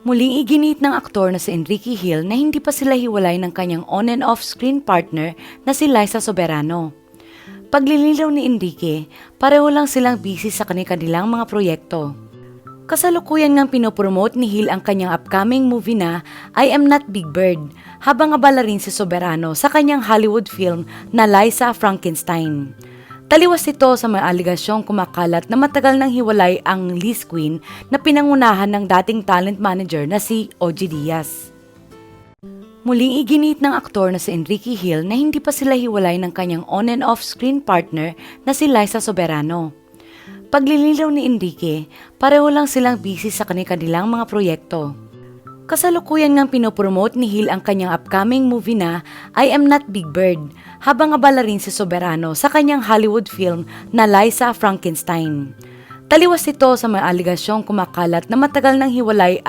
Muling iginit ng aktor na si Enrique Hill na hindi pa sila hiwalay ng kanyang on and off screen partner na si Liza Soberano. Paglilinaw ni Enrique, pareho lang silang busy sa kanilang mga proyekto. Kasalukuyan ngang pinopromote ni Hill ang kanyang upcoming movie na I Am Not Big Bird, habang abala rin si Soberano sa kanyang Hollywood film na Liza Frankenstein. Taliwas ito sa mga aligasyong kumakalat na matagal nang hiwalay ang Liz Queen na pinangunahan ng dating talent manager na si OG Diaz. Muling iginit ng aktor na si Enrique Hill na hindi pa sila hiwalay ng kanyang on and off screen partner na si Liza Soberano. Paglilinaw ni Enrique, pareho lang silang busy sa kanilang mga proyekto. Kasalukuyan ngang pinopromote ni Hill ang kanyang upcoming movie na I Am Not Big Bird, habang abala rin si Soberano sa kanyang Hollywood film na Liza Frankenstein. Taliwas ito sa mga aligasyong kumakalat na matagal nang hiwalay ang